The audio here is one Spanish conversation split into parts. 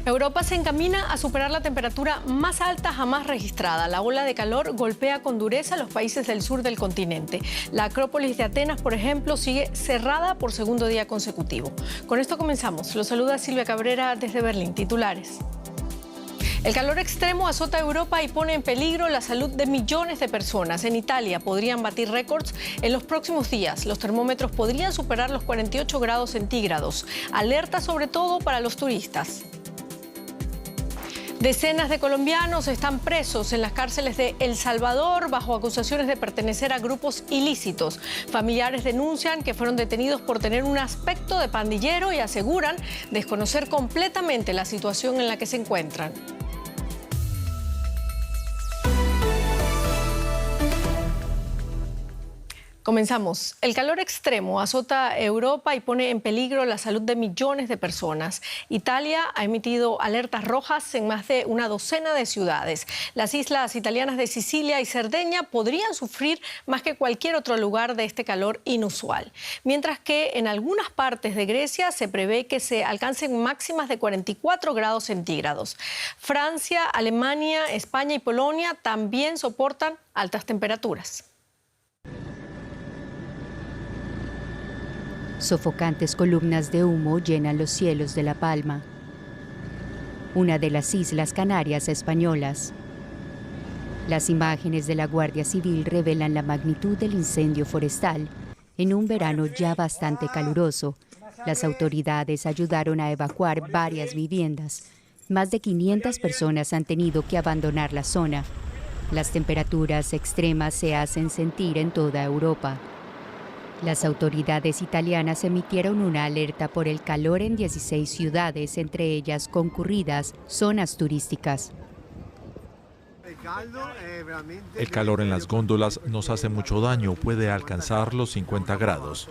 Europa se encamina a superar la temperatura más alta jamás registrada. La ola de calor golpea con dureza a los países del sur del continente. La Acrópolis de Atenas, por ejemplo, sigue cerrada por segundo día consecutivo. Con esto comenzamos. Los saluda Silvia Cabrera desde Berlín. Titulares. El calor extremo azota Europa y pone en peligro la salud de millones de personas. En Italia podrían batir récords en los próximos días. Los termómetros podrían superar los 48 grados centígrados. Alerta sobre todo para los turistas. Decenas de colombianos están presos en las cárceles de El Salvador bajo acusaciones de pertenecer a grupos ilícitos. Familiares denuncian que fueron detenidos por tener un aspecto de pandillero y aseguran desconocer completamente la situación en la que se encuentran. Comenzamos. El calor extremo azota Europa y pone en peligro la salud de millones de personas. Italia ha emitido alertas rojas en más de una docena de ciudades. Las islas italianas de Sicilia y Cerdeña podrían sufrir más que cualquier otro lugar de este calor inusual. Mientras que en algunas partes de Grecia se prevé que se alcancen máximas de 44 grados centígrados. Francia, Alemania, España y Polonia también soportan altas temperaturas. Sofocantes columnas de humo llenan los cielos de La Palma, una de las Islas Canarias españolas. Las imágenes de la Guardia Civil revelan la magnitud del incendio forestal. En un verano ya bastante caluroso, las autoridades ayudaron a evacuar varias viviendas. Más de 500 personas han tenido que abandonar la zona. Las temperaturas extremas se hacen sentir en toda Europa. Las autoridades italianas emitieron una alerta por el calor en 16 ciudades, entre ellas concurridas zonas turísticas. El calor en las góndolas nos hace mucho daño, puede alcanzar los 50 grados.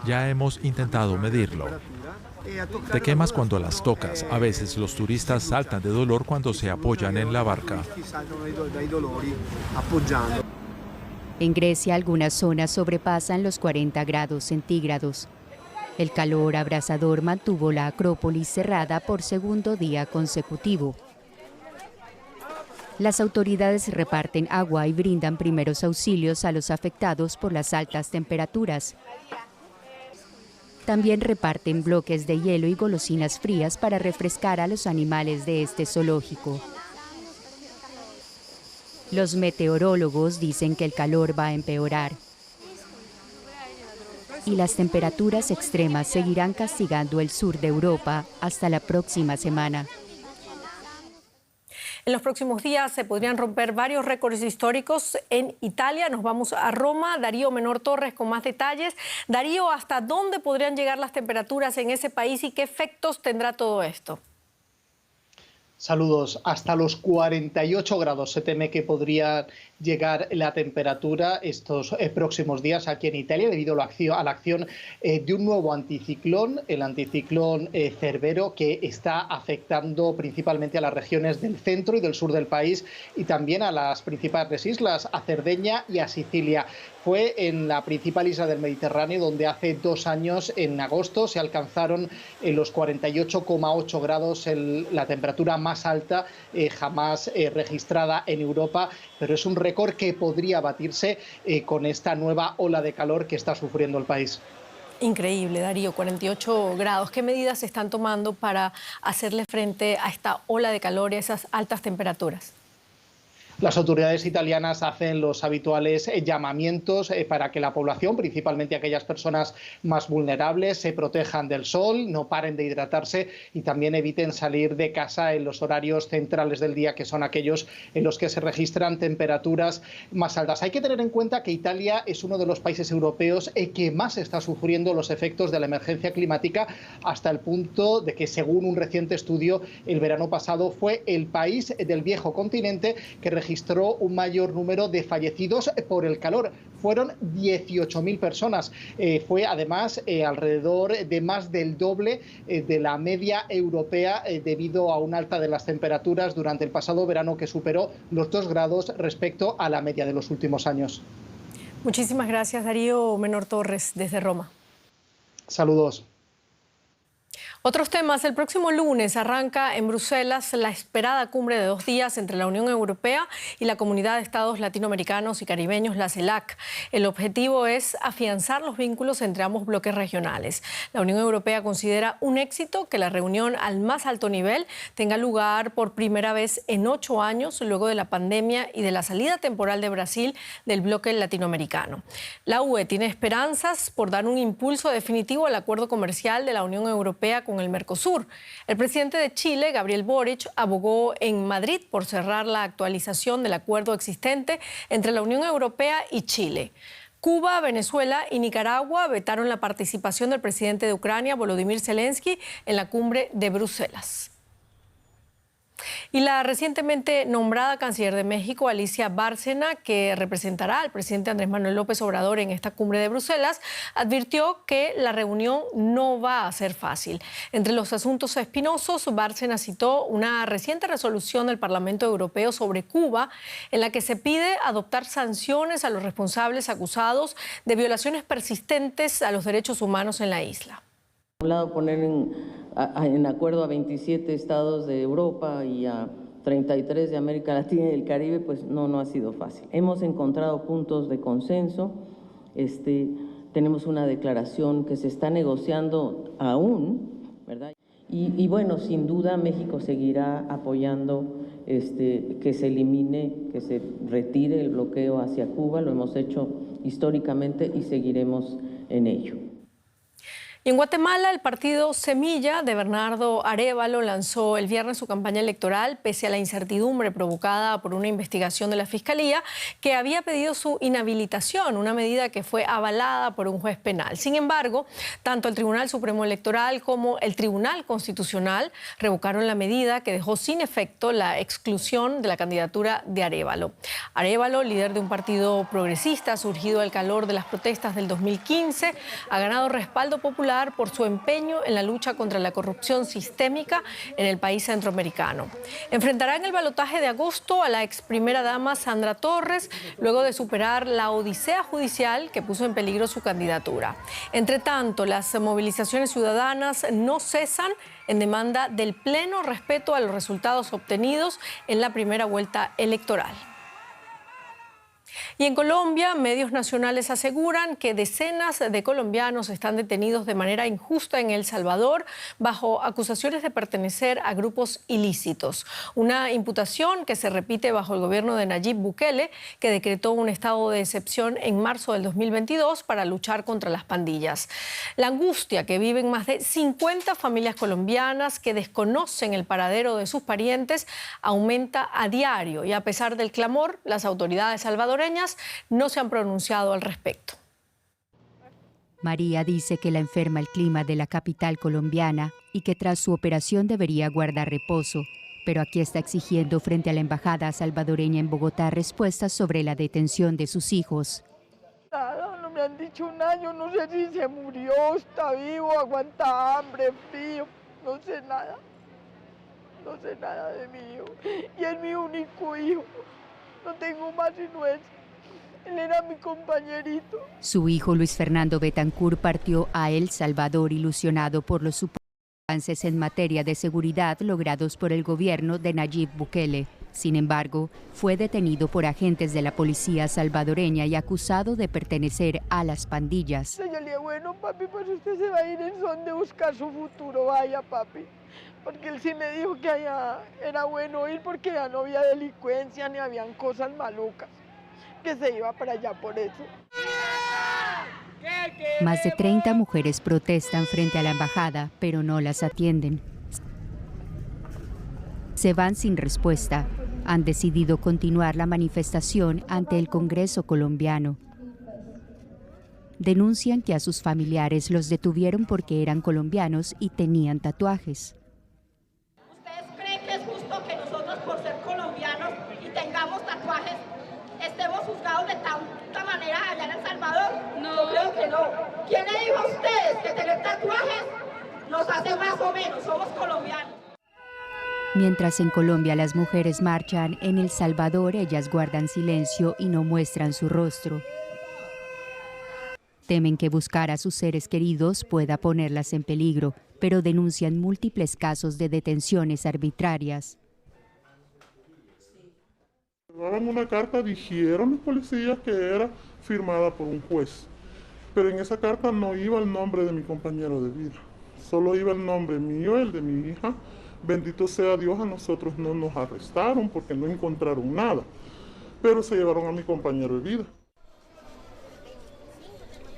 Ya hemos intentado medirlo. Te quemas cuando las tocas. A veces los turistas saltan de dolor cuando se apoyan en la barca. En Grecia, algunas zonas sobrepasan los 40 grados centígrados. El calor abrasador mantuvo la Acrópolis cerrada por segundo día consecutivo. Las autoridades reparten agua y brindan primeros auxilios a los afectados por las altas temperaturas. También reparten bloques de hielo y golosinas frías para refrescar a los animales de este zoológico. Los meteorólogos dicen que el calor va a empeorar y las temperaturas extremas seguirán castigando el sur de Europa hasta la próxima semana. En los próximos días se podrían romper varios récords históricos en Italia. Nos vamos a Roma. Darío Menor Torres con más detalles. Darío, ¿hasta dónde podrían llegar las temperaturas en ese país y qué efectos tendrá todo esto? Saludos. Hasta los 48 grados se teme que podría llegar la temperatura estos próximos días aquí en Italia debido a la acción de un nuevo anticiclón, el anticiclón Cerbero, que está afectando principalmente a las regiones del centro y del sur del país y también a las principales islas, a Cerdeña y a Sicilia. Fue en la principal isla del Mediterráneo donde hace 2 años, en agosto, se alcanzaron los 48,8 grados, la temperatura más alta jamás registrada en Europa, pero es un récord que podría batirse con esta nueva ola de calor que está sufriendo el país. Increíble, Darío, 48 grados. ¿Qué medidas se están tomando para hacerle frente a esta ola de calor y a esas altas temperaturas? Las autoridades italianas hacen los habituales llamamientos para que la población, principalmente aquellas personas más vulnerables, se protejan del sol, no paren de hidratarse y también eviten salir de casa en los horarios centrales del día, que son aquellos en los que se registran temperaturas más altas. Hay que tener en cuenta que Italia es uno de los países europeos que más está sufriendo los efectos de la emergencia climática, hasta el punto de que, según un reciente estudio, el verano pasado fue el país del viejo continente que registró un mayor número de fallecidos por el calor. Fueron 18.000 personas. Fue además alrededor de más del doble de la media europea debido a una alta de las temperaturas durante el pasado verano que superó los 2 grados respecto a la media de los últimos años. Muchísimas gracias, Darío Menor Torres, desde Roma. Saludos. Otros temas. El próximo lunes arranca en Bruselas la esperada cumbre de 2 días entre la Unión Europea y la Comunidad de Estados Latinoamericanos y Caribeños, la CELAC. El objetivo es afianzar los vínculos entre ambos bloques regionales. La Unión Europea considera un éxito que la reunión al más alto nivel tenga lugar por primera vez en 8 años, luego de la pandemia y de la salida temporal de Brasil del bloque latinoamericano. La UE tiene esperanzas por dar un impulso definitivo al acuerdo comercial de la Unión Europea con el Mercosur. El presidente de Chile, Gabriel Boric, abogó en Madrid por cerrar la actualización del acuerdo existente entre la Unión Europea y Chile. Cuba, Venezuela y Nicaragua vetaron la participación del presidente de Ucrania, Volodymyr Zelensky, en la cumbre de Bruselas. Y la recientemente nombrada canciller de México, Alicia Bárcena, que representará al presidente Andrés Manuel López Obrador en esta cumbre de Bruselas, advirtió que la reunión no va a ser fácil. Entre los asuntos espinosos, Bárcena citó una reciente resolución del Parlamento Europeo sobre Cuba, en la que se pide adoptar sanciones a los responsables acusados de violaciones persistentes a los derechos humanos en la isla. Por un lado, poner en acuerdo a 27 estados de Europa y a 33 de América Latina y del Caribe, pues no ha sido fácil. Hemos encontrado puntos de consenso, tenemos una declaración que se está negociando aún, ¿verdad? Y bueno, sin duda México seguirá apoyando que se elimine, que se retire el bloqueo hacia Cuba, lo hemos hecho históricamente y seguiremos en ello. Y en Guatemala, el partido Semilla de Bernardo Arévalo lanzó el viernes su campaña electoral pese a la incertidumbre provocada por una investigación de la Fiscalía que había pedido su inhabilitación, una medida que fue avalada por un juez penal. Sin embargo, tanto el Tribunal Supremo Electoral como el Tribunal Constitucional revocaron la medida que dejó sin efecto la exclusión de la candidatura de Arévalo. Arévalo, líder de un partido progresista surgido al calor de las protestas del 2015, ha ganado respaldo popular por su empeño en la lucha contra la corrupción sistémica en el país centroamericano. Enfrentará en el balotaje de agosto a la ex primera dama Sandra Torres, luego de superar la odisea judicial que puso en peligro su candidatura. Entre tanto, las movilizaciones ciudadanas no cesan en demanda del pleno respeto a los resultados obtenidos en la primera vuelta electoral. Y en Colombia, medios nacionales aseguran que decenas de colombianos están detenidos de manera injusta en El Salvador bajo acusaciones de pertenecer a grupos ilícitos. Una imputación que se repite bajo el gobierno de Nayib Bukele, que decretó un estado de excepción en marzo del 2022 para luchar contra las pandillas. La angustia que viven más de 50 familias colombianas que desconocen el paradero de sus parientes aumenta a diario y a pesar del clamor, las autoridades salvadoreñas no se han pronunciado al respecto. María dice que la enferma el clima de la capital colombiana y que tras su operación debería guardar reposo, pero aquí está exigiendo frente a la embajada salvadoreña en Bogotá respuestas sobre la detención de sus hijos. Nada, no me han dicho un año, no sé si se murió, está vivo, aguanta hambre, frío, no sé nada de mi hijo, y es mi único hijo, no tengo más sino él. Él era mi compañerito. Su hijo Luis Fernando Betancourt partió a El Salvador ilusionado por los supuestos avances en materia de seguridad logrados por el gobierno de Nayib Bukele. Sin embargo, fue detenido por agentes de la policía salvadoreña y acusado de pertenecer a las pandillas. Yo le dije, bueno, papi, pues usted se va a ir en son de buscar su futuro, vaya, papi. Porque él sí me dijo que allá era bueno ir porque ya no había delincuencia ni habían cosas malucas, que se iba para allá por eso. Más de 30 mujeres protestan frente a la embajada, pero no las atienden. Se van sin respuesta. Han decidido continuar la manifestación ante el Congreso colombiano. Denuncian que a sus familiares los detuvieron porque eran colombianos y tenían tatuajes. ¿Ustedes creen que es justo que nosotros, por ser colombianos y tengamos tatuajes, estemos juzgados de tanta manera allá en El Salvador? No. Yo creo que no. ¿Quién le dijo a ustedes que tener tatuajes nos hace más o menos? Somos colombianos. Mientras en Colombia las mujeres marchan, en El Salvador ellas guardan silencio y no muestran su rostro. Temen que buscar a sus seres queridos pueda ponerlas en peligro, pero denuncian múltiples casos de detenciones arbitrarias. En una carta dijeron los policías que era firmada por un juez, pero en esa carta no iba el nombre de mi compañero de vida, solo iba el nombre mío, el de mi hija. Bendito sea Dios, a nosotros no nos arrestaron porque no encontraron nada, pero se llevaron a mi compañero de vida.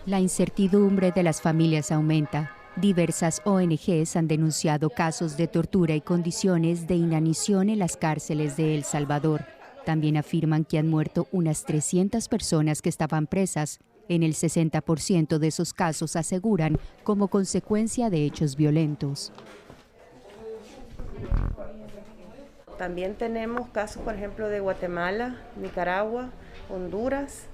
La incertidumbre de las familias aumenta. Diversas ONGs han denunciado casos de tortura y condiciones de inanición en las cárceles de El Salvador. También afirman que han muerto unas 300 personas que estaban presas. En el 60% de esos casos aseguran como consecuencia de hechos violentos. También tenemos casos, por ejemplo, de Guatemala, Nicaragua, Honduras.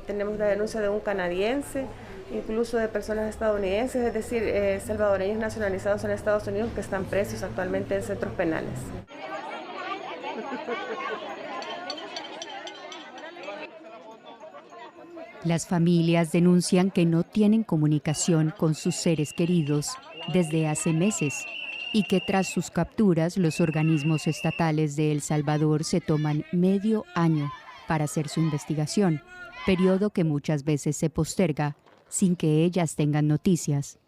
Tenemos la denuncia de un canadiense, incluso de personas estadounidenses, es decir, salvadoreños nacionalizados en Estados Unidos que están presos actualmente en centros penales. Las familias denuncian que no tienen comunicación con sus seres queridos desde hace meses y que tras sus capturas los organismos estatales de El Salvador se toman medio año para hacer su investigación, periodo que muchas veces se posterga sin que ellas tengan noticias.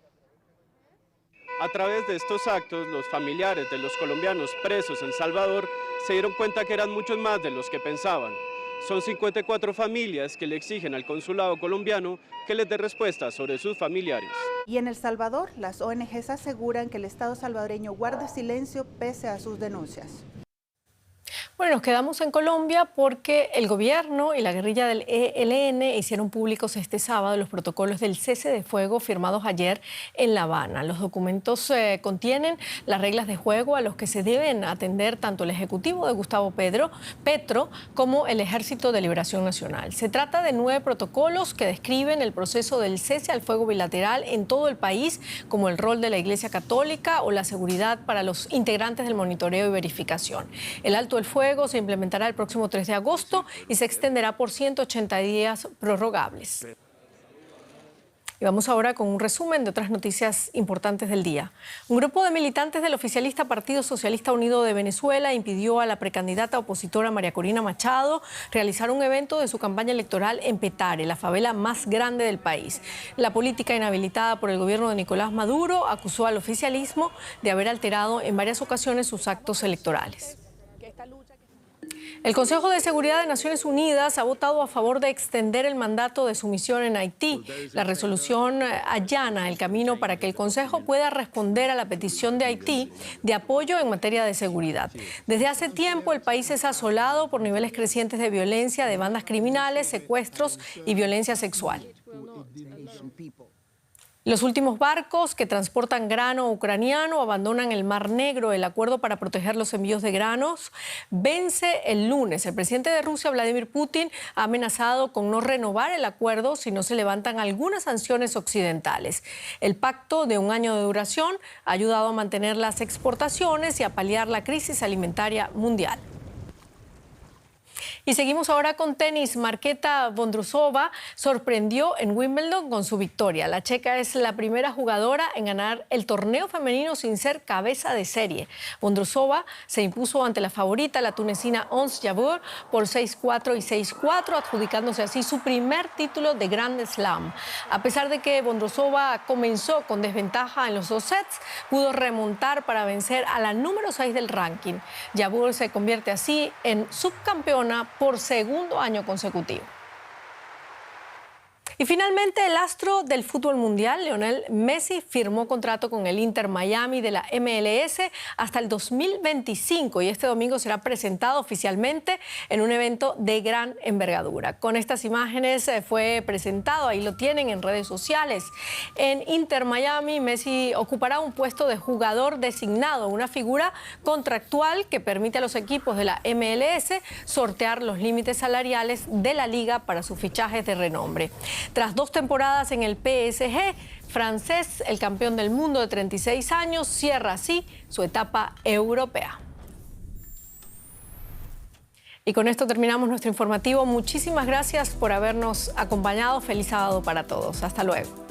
A través de estos actos, los familiares de los colombianos presos en Salvador se dieron cuenta que eran muchos más de los que pensaban. Son 54 familias que le exigen al consulado colombiano que les dé respuesta sobre sus familiares. Y en El Salvador, las ONGs aseguran que el Estado salvadoreño guarda silencio pese a sus denuncias. Bueno, nos quedamos en Colombia porque el gobierno y la guerrilla del ELN hicieron públicos este sábado los protocolos del cese de fuego firmados ayer en La Habana. Los documentos contienen las reglas de juego a los que se deben atender tanto el Ejecutivo de Gustavo Petro como el Ejército de Liberación Nacional. Se trata de 9 protocolos que describen el proceso del cese al fuego bilateral en todo el país, como el rol de la Iglesia Católica o la seguridad para los integrantes del monitoreo y verificación. El alto el fuego se implementará el próximo 3 de agosto y se extenderá por 180 días prorrogables. Y vamos ahora con un resumen de otras noticias importantes del día. Un grupo de militantes del oficialista Partido Socialista Unido de Venezuela impidió a la precandidata opositora María Corina Machado realizar un evento de su campaña electoral en Petare, la favela más grande del país. La política inhabilitada por el gobierno de Nicolás Maduro acusó al oficialismo de haber alterado en varias ocasiones sus actos electorales. El Consejo de Seguridad de Naciones Unidas ha votado a favor de extender el mandato de su misión en Haití. La resolución allana el camino para que el Consejo pueda responder a la petición de Haití de apoyo en materia de seguridad. Desde hace tiempo el país es asolado por niveles crecientes de violencia de bandas criminales, secuestros y violencia sexual. Los últimos barcos que transportan grano ucraniano abandonan el Mar Negro. El acuerdo para proteger los envíos de granos vence el lunes. El presidente de Rusia, Vladimir Putin, ha amenazado con no renovar el acuerdo si no se levantan algunas sanciones occidentales. El pacto de un año de duración ha ayudado a mantener las exportaciones y a paliar la crisis alimentaria mundial. Y seguimos ahora con tenis. Marketa Vondrousova sorprendió en Wimbledon con su victoria. La checa es la primera jugadora en ganar el torneo femenino sin ser cabeza de serie. Vondrousova se impuso ante la favorita, la tunecina Ons Jabeur, por 6-4 y 6-4, adjudicándose así su primer título de Grand Slam. A pesar de que Vondrousova comenzó con desventaja en los 2 sets, pudo remontar para vencer a la número 6 del ranking. Jabeur se convierte así en subcampeona por segundo año consecutivo. Y finalmente, el astro del fútbol mundial, Lionel Messi, firmó contrato con el Inter Miami de la MLS hasta el 2025 y este domingo será presentado oficialmente en un evento de gran envergadura. Con estas imágenes fue presentado, ahí lo tienen en redes sociales. En Inter Miami, Messi ocupará un puesto de jugador designado, una figura contractual que permite a los equipos de la MLS sortear los límites salariales de la liga para sus fichajes de renombre. Tras 2 temporadas en el PSG francés, el campeón del mundo de 36 años cierra así su etapa europea. Y con esto terminamos nuestro informativo. Muchísimas gracias por habernos acompañado. Feliz sábado para todos. Hasta luego.